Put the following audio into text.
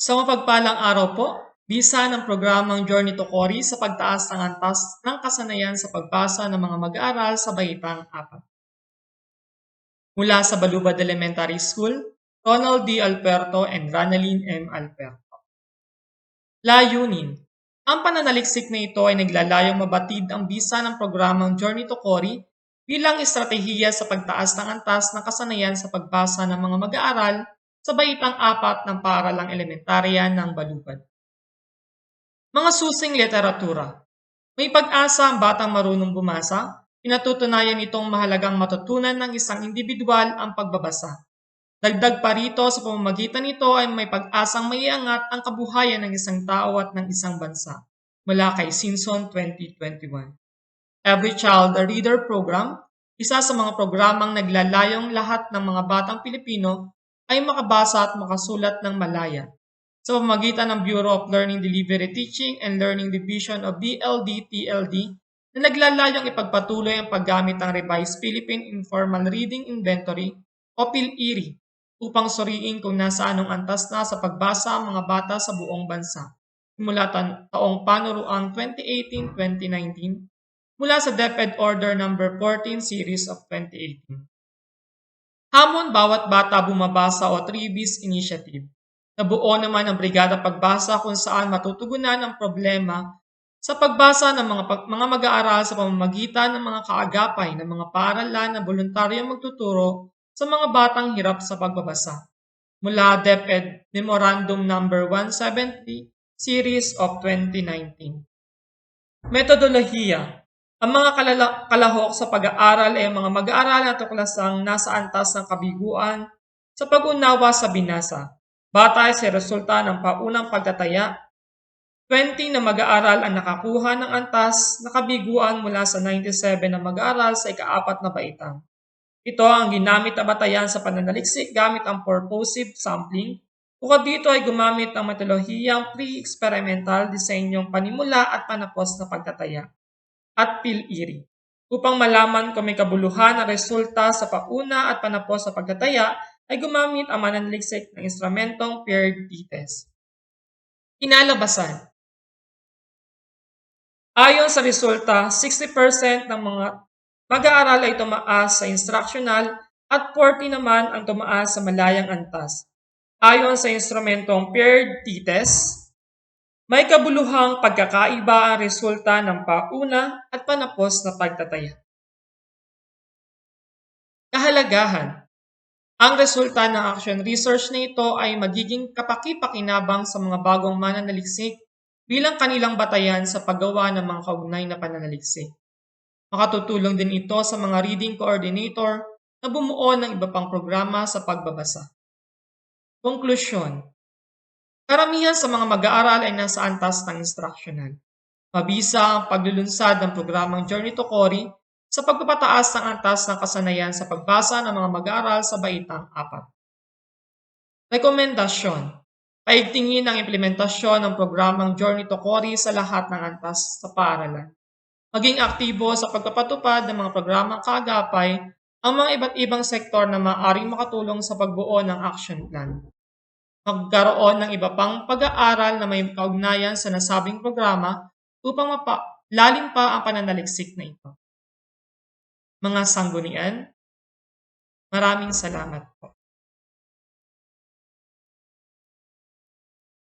Sa mapagpalang araw po, bisa ng programang Journey to Cory sa pagtaas ng antas ng kasanayan sa pagbasa ng mga mag-aaral sa Baitang 4. Mula sa Balubad Elementary School, Ronald D. Alperto and Ranalyn M. Alperto. Layunin. Ang pananaliksik na ito ay naglalayong mabatid ang bisa ng programang Journey to Cory bilang estratehiya sa pagtaas ng antas ng kasanayan sa pagbasa ng mga mag-aaral sa Baitang 4 ng paaralang elementarya ng Balubad. Mga susing literatura. May pag-asa ang batang marunong bumasa, pinatutunayan itong mahalagang matutunan ng isang individual ang pagbabasa. Dagdag pa rito sa pamamagitan nito ay may pag-asang maiangat ang kabuhayan ng isang tao at ng isang bansa. Mula kay Simpson 2021. Every Child a Reader Program, isa sa mga programang naglalayong lahat ng mga batang Pilipino ay makabasa at makasulat ng Malaya. Sa pamamagitan ng Bureau of Learning Delivery Teaching and Learning Division of BLD-TLD na naglalayong ipagpatuloy ang paggamit ng Revised Philippine Informal Reading Inventory o PhilIRI upang suriin kung nasaan ang antas na sa pagbasa ang mga bata sa buong bansa simula taong panuruang 2018-2019 mula sa DepEd Order No. 14 Series of 2018. Hamon bawat bata bumabasa o 3Bs Initiative. Nabuo naman ang Brigada Pagbasa kung saan matutugunan ang problema sa pagbasa ng mga mag-aaral sa pamamagitan ng mga kaagapay ng mga paaralan na voluntaryong magtuturo sa mga batang hirap sa pagbabasa. Mula DepEd Memorandum No. 170 Series of 2019. Metodolohiya. Ang mga kalahok sa pag-aaral ay mga mag-aaral na tuklasang nasa antas ng kabiguan sa pag-unawa sa binasa. Batay sa resulta ng paunang pagtataya, 20 na mag-aaral ang nakakuha ng antas na kabiguan mula sa 97 na mag-aaral sa ika-4 na baitang. Ito ang ginamit na batayan sa pananaliksik gamit ang purposive sampling. Bukod dito ay gumamit ng metodologiyang pre-experimental, disenyong panimula at panapos na pagtataya at PhilIRI upang malaman kung may kabuluhan na resulta sa pauna at panapos sa pagtataya ay gumamit ang mananaliksik ng instrumentong paired t-test. Kinalabasan. Ayon sa resulta, 60% ng mga mag-aaral ay tumaas sa instructional at 40 naman ang tumaas sa malayang antas. Ayon sa instrumentong paired t-test, may kabuluhang pagkakaiba ang resulta ng pauna at panapos na pagtataya. Kahalagahan. Ang resulta ng action research na ito ay magiging kapaki-pakinabang sa mga bagong mananaliksik bilang kanilang batayan sa paggawa ng mga kaugnay na pananaliksik. Makatutulong din ito sa mga reading coordinator na bumuo ng iba pang programa sa pagbabasa. Konklusyon. Karamihan sa mga mag-aaral ay nasa antas ng instructional. Mabisa ang paglulunsad ng programang Journey to Cory sa pagpapataas ng antas ng kasanayan sa pagbasa ng mga mag-aaral sa Baitang 4. Rekomendasyon. Paigtingin ang implementasyon ng programang Journey to Cory sa lahat ng antas sa paaralan. Maging aktibo sa pagpapatupad ng mga programang kaagapay ang mga iba't ibang sektor na maaaring makatulong sa pagbuo ng action plan. Magkaroon ng iba pang pag-aaral na may kaugnayan sa nasabing programa upang lalim pa ang pananaliksik na ito. Mga sanggunian, maraming salamat po.